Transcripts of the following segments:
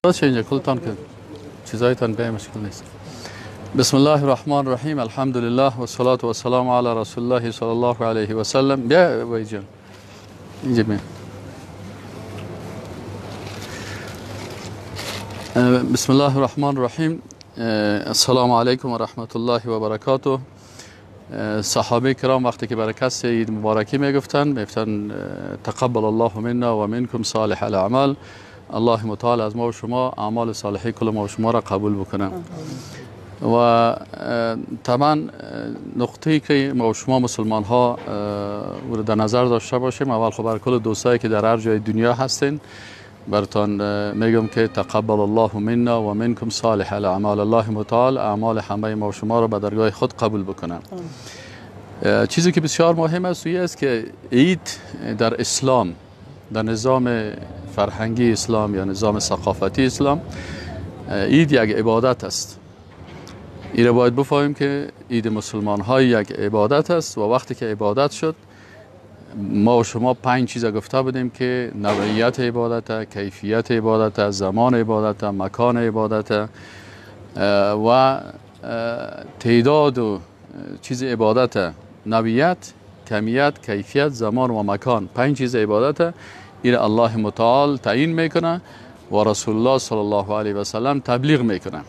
راست اینجا کلتان که چیزایتان به مشکل نیست. بسم الله الرحمن الرحیم. الحمد لله و الصلاة و السلام علی رسول الله صلی الله علیه و سلم. بیا وای جان اینجا بیا. بسم الله الرحمن الرحیم. السلام علیکم و رحمت الله و برکاته. صحابه کرام وقتی که برای کسی عید مبارکی میگفتن تقبل الله منا و منکم صالح الاعمال. الله متعال از ما و شما اعمال صالحه کل ما و شما را قبول بکنه. و طبعا نقطه‌ای که ما و شما مسلمان ها رو در نظر داشته باشیم، اول خب بر کل دوستایی که در هر جای دنیا هستین براتون میگم که تقبل الله منا و منکم صالح الاعمال. الله متعال اعمال همه ما و شما را به درگاه خود قبول بکنه. چیزی که بسیار مهم است است که عید در اسلام، در نظام فرهنگی اسلام یا نظام ثقافتی اسلام، عید یک عبادت است. این را باید بفهمیم که عید مسلمان های یک عبادت است و وقتی که عبادت شد ما و شما 5 چیز گفته بودیم که نوعیت عبادت، کیفیت عبادت، زمان عبادت، مکان عبادت و تعداد و چیز عبادت، نوعیت، کمیت، کیفیت، زمان و مکان. 5 چیز عبادت این الله متعال تعیین میکنه و رسول الله صلی الله علیه و سلم تبلیغ میکنه.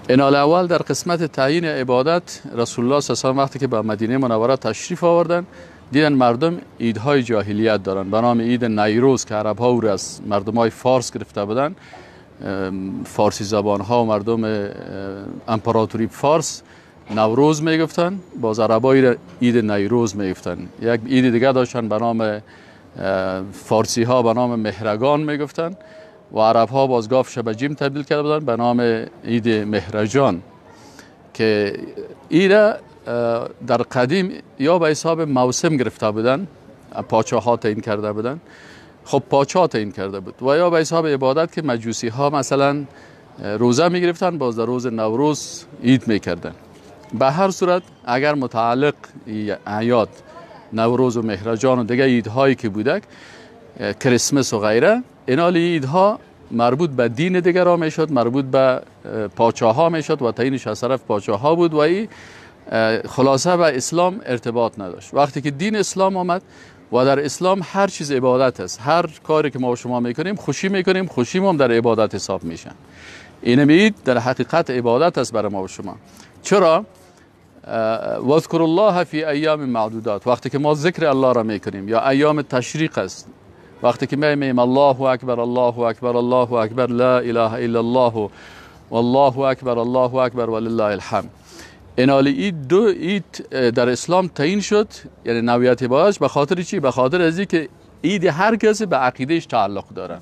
اینال اول در قسمت تعیین عبادت رسول الله صلی الله علیه و سلم وقتی که به مدینه منوره تشریف آوردن دیدن مردم عیدهای جاهلیت دارن به نام عید نیروز که عرب ها او از مردم های فارس گرفته بودن، فارسی زبان ها و مردم امپراتوری فارس نوروز میگفتن، باز عربای عید نیروز میگفتن. یک عید دیگه داشتن به نام فارسی ها به نام مهرگان میگفتن و عرب ها باز گاف شبجیم تبدیل کرده بودن به نام عید مهرجان که عید در قدیم یا به حساب موسم گرفته بودن، پاچه ها تعیین کرده بودن، خب پاچه تعیین کرده بود، و یا به حساب عبادت که مجوسی ها مثلا روزه می گرفتن باز در روز نوروز عید میکردن. به هر صورت اگر متعلق اعیاد نوروز و مهرجان و دیگه عیدهایی که بودک، کریسمس و غیره، اینال عیدها مربوط به دین دیگر میشد، مربوط به پاچه ها میشد و تعیینش از طرف پاچه ها بود و این خلاصه به اسلام ارتباط نداشت. وقتی که دین اسلام آمد و در اسلام هر چیز عبادت است، هر کاری که ما و شما میکنیم خوشی میکنیم، خوشی هم در عبادت حساب میشن. این عید در حقیقت عبادت است برای ما و شما. چرا؟ واذکر الله فی ایام معدودات، وقتی که ما ذکر الله را میکنیم، یا ایام تشریق است، وقتی که میگیم الله اکبر الله اکبر الله اکبر لا اله الا الله والله اکبر الله اکبر ولله الحمد. اینال عید دو عید در اسلام تعیین شد، یعنی نوعیت باش به خاطر چی؟ به خاطر از اینکه عید هر کسی به عقیدهش تعلق داره.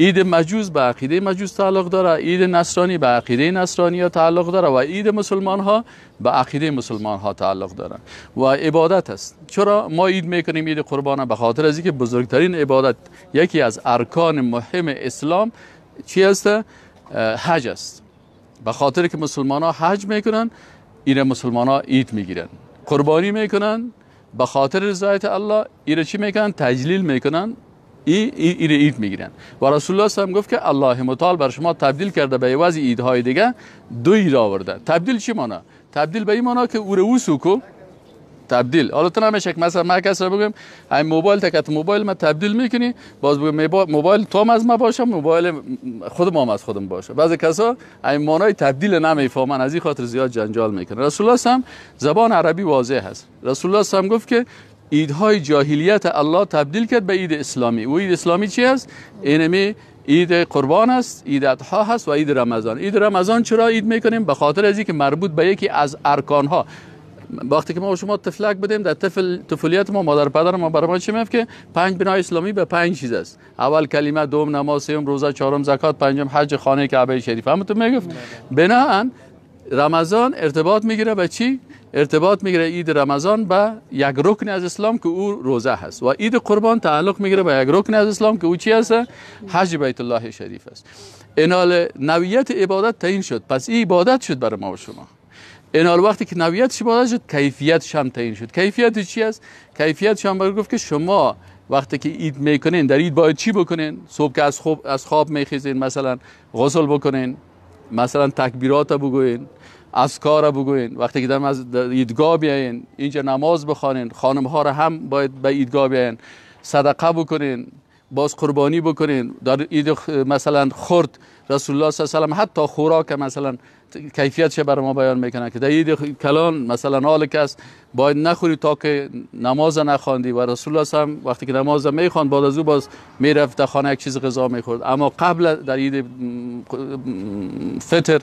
عید مجوس به عقیده مجوس تعلق داره، عید نصرانی به عقیده نصرانی ها تعلق داره و عید مسلمان ها به عقیده مسلمان ها تعلق داره و عبادت است. چرا ما عید میکنیم عید قربان؟ به خاطر از اینکه بزرگترین عبادت، یکی از ارکان مهم اسلام چی است؟ حج است. به خاطر که مسلمان ها حج میکنن، این مسلمان ها عید میگیرن، قربانی میکنن به خاطر رضایت الله، این چی میکنن؟ تجلیل میکنن، این عید میگیرن. و رسول الله صلی الله علیه و گفت که الله متعال بر شما تبدیل کرده به عوض عیدهای دیگه 2 عید آورده. تبدیل چی معنی؟ تبدیل به این معنی که او رو سوکو تبدیل. حالا تو نمیشه که مثلا ما کس را بگم این موبایل تکت موبایل ما تبدیل میکنی، باز بگم موبایل تو هم از ما باشه، موبایل خودم هم از خودم باشه. بعضی کسا این معنی تبدیل نمیفهمن، از این خاطر زیاد جنجال میکنن. رسول الله صلی الله علیه و زبان عربی واضح هست. رسول الله صلی الله علیه و گفت که عیدهای جاهلیت الله تبدیل کرد به عید اسلامی. و عید اسلامی چی است؟ اینمی عید قربان است، عید اضحی هست و عید رمضان. عید رمضان چرا عید میکنیم؟ به خاطر از اینکه مربوط به یکی از ارکان ها. وقتی که ما و شما طفلک بدیم در طفولیت ما، مادر پدر ما برای ما چی میگه که 5 بنای اسلامی به 5 چیز است: اول کلمه، دوم نماز، سوم روزه، چهارم زکات، پنجم حج خانه کعبه شریف. همونطور میگفت. بناهن رمضان ارتباط میگیره به چی؟ ارتباط میگیره عید رمضان به یک رکن از اسلام که او روزه هست، و عید قربان تعلق میگیره به یک رکن از اسلام که او چی هست؟ حج بیت الله شریف است. اینال نوعیت عبادت تعیین شد، پس این عبادت شد برای ما و شما. اینال وقتی که نوعیتش عبادت شد، کیفیتش هم تعیین شد. کیفیت چی است؟ کیفیتش هم گفت که شما وقتی که عید میکنین در عید باید چی بکنین؟ صبح که از خواب میخیزین مثلا غسل بکنین، مثلا تکبیرات بگوین، اذکار بگوین. وقتی که در عیدگاه بیاین اینجا نماز بخوانین، خانم ها را هم باید به عیدگاه بیاین، صدقه بکنین، باز قربانی بکنین. در عید مثلا خرد رسول الله صلی الله علیه و حتی خوراک مثلا کیفیتش برای ما بیان میکنه که در عید کلان مثلا حال کس باید نخوری تا که نماز نخواندی، و رسول الله صلی الله علیه و وقتی که نماز میخواند بعد از او باز میرفت خانه یک چیز غذا میخورد. اما قبل در عید فطر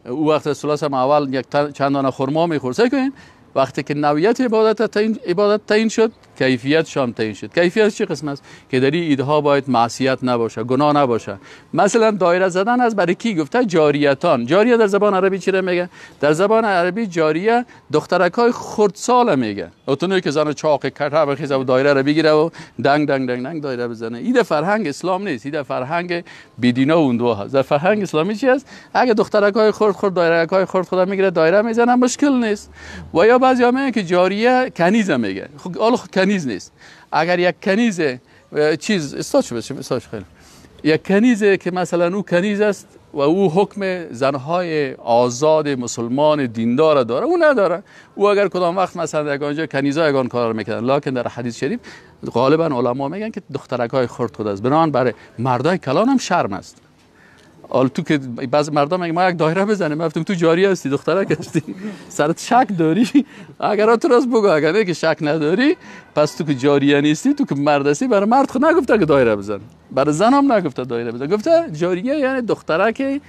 او وقت رسول الله صلی الله علیه و اول یک چند دانه خرما میخورد. سعی وقتی که نوعیت عبادت تعیین شد، کیفیت شام تعیین شد. کیفیت چه قسم است؟ که در این عیدها باید معصیت نباشه، گناه نباشه. مثلا دایره زدن از برای کی گفته؟ جاریتان. جاریه در زبان عربی چی را میگه؟ در زبان عربی جاریه دخترکای خردسال میگه. اونایی که زن چاق کټه بخیزه و دایره را بگیره و دنگ دنگ دنگ دنگ دایره بزنه. این فرهنگ اسلام نیست، این فرهنگ بیدینه و اون هست. در فرهنگ اسلامی چی است؟ اگه دخترکای خرد دایره‌کای خرد خدا میگیره دایره میزنه مشکل نیست. و یا بعضیا میگن که جاریه کنیز میگه. خب حالا کنیز نیست. اگر یک کنیز چیز استاش بشه استاش خیلی یک کنیزه که مثلا او کنیز است و او حکم زنهای آزاد مسلمان دیندار داره، او نداره. او اگر کدام وقت مثلا در آنجا کنیزا یگان کار میکنن، لکن در حدیث شریف غالبا علما میگن که دخترکای خرد خود است. بنابراین برای مردای کلان هم شرم است. حالا تو که بعضی مردم میگن ما یک دایره بزنیم، گفتم تو جاری هستی، دخترک هستی، سرت شک داری؟ اگر تو راست بگو، اگر نه که شک نداری پس تو که جاریه نیستی، تو که مرد هستی. برای مرد خود نگفته که دایره بزن، برای زن هم نگفته دایره بزن، گفته جاریه یعنی دخترک.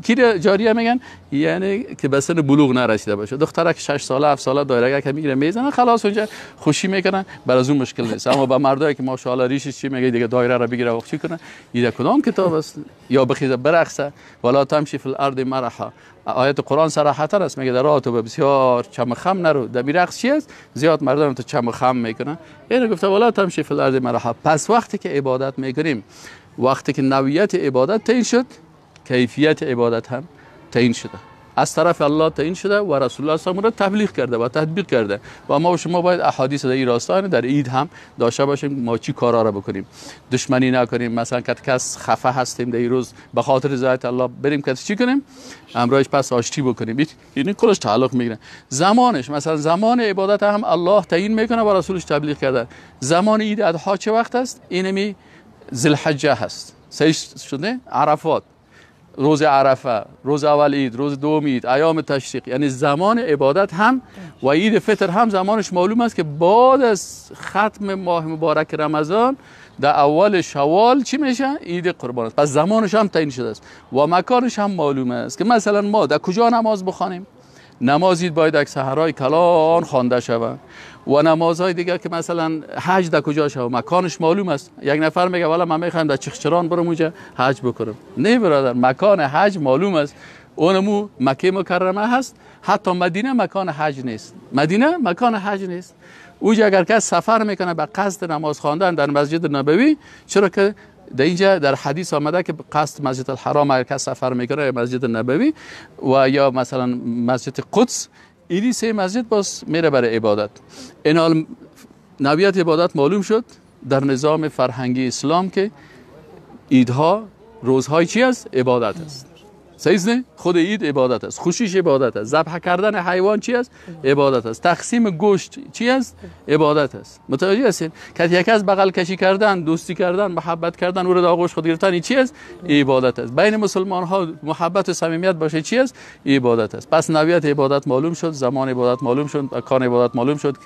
کی جاریه میگن؟ یعنی که به سن بلوغ نرسیده باشه. دخترک 6 ساله 7 ساله دایره که میگیره میزنه خلاص اونجا خوشی میکنن، برای از اون مشکل نیست. اما با مردایی که ماشاءالله ریشش چی میگه دیگه دایره رو بگیره و چی کنه، این کدام کتاب است؟ یا بخیزه برقصه ولا تمشی فی الارض مرحا. آیت قرآن صراحتا است، میگه در راه تو بسیار چم خم نرو. در رقص چی است؟ زیاد مردم تو چم خم میکنن. اینو گفته ولا تمشی فی الارض مرحا. پس وقتی که عبادت میکنیم، وقتی که نوعیت عبادت تعیین شد، کیفیت عبادت هم تعیین شده، از طرف الله تعیین شده و رسول الله صلی الله علیه و تبلیغ کرده و تطبیق کرده. و ما و شما باید احادیث در این راستا در عید هم داشته باشیم. ما چی کارا را بکنیم؟ دشمنی نکنیم. مثلا کس خفه هستیم در این روز به خاطر رضایت الله بریم که چی کنیم؟ امروز پس آشتی بکنیم. این کلش تعلق میگیره. زمانش مثلا زمان عبادت هم الله تعیین میکنه و رسولش تبلیغ کرده. زمان عید اضحی چه وقت است؟ اینمی ذوالحجه هست. صحیح شده؟ عرفات، روز عرفه، روز اول عید، روز دوم عید، ایام تشریق. یعنی زمان عبادت هم و عید فطر هم زمانش معلوم است که بعد از ختم ماه مبارک رمضان در اول شوال چی میشه؟ عید قربان است. پس زمانش هم تعیین شده است و مکانش هم معلوم است که مثلا ما در کجا نماز بخوانیم. نماز عید باید در صحرای کلان خوانده شود و نمازهای دیگه که مثلا حج در کجا شود مکانش معلوم است. یک نفر میگه والا من میخوام در چخچران برم اونجا حج بکنم. نه برادر، مکان حج معلوم است. اونمو مکه مکرمه هست. حتی مدینه مکان حج نیست. مدینه مکان حج نیست. اونجا اگر کس سفر میکنه به قصد نماز خواندن در مسجد نبوی، چرا که در اینجا در حدیث آمده که قصد مسجد الحرام اگر کس سفر میکنه، مسجد نبوی و یا مثلا مسجد قدس، این سه مسجد باز میره برای عبادت. این حال نوعیت عبادت معلوم شد در نظام فرهنگی اسلام که عیدها روزهای چی است؟ عبادت است. صحیح نه؟ خود عید عبادت است، خوشیش عبادت است، ذبح کردن حیوان چی است؟ عبادت است، تقسیم گوشت چی است؟ عبادت است. متوجه هستین؟ که یک از بغل کشی کردن، دوستی کردن، محبت کردن، او را در آغوش خود گرفتن چی است؟ عبادت است. بین مسلمان ها محبت و صمیمیت باشه چی است؟ عبادت است. پس نوعیت عبادت معلوم شد، زمان عبادت معلوم شد، مکان عبادت معلوم شد،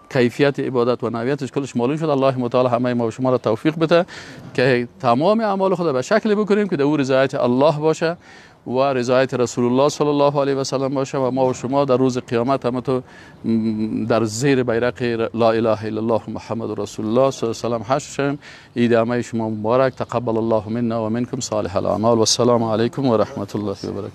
کیفیت عبادت و نوعیتش کلش معلوم شد. الله متعال همه ما و شما را توفیق بده که تمام اعمال خود به شکلی بکنیم که در او رضایت الله باشه و رضایت رسول الله صلی الله علیه و سلم باشه و ما و شما در روز قیامت هم تو در زیر بیرق لا اله الا الله محمد رسول الله صلی الله علیه و سلم حشر شیم. عید همه شما مبارک. تقبل الله منا و منکم صالح الاعمال و السلام علیکم و رحمت الله و برکاته.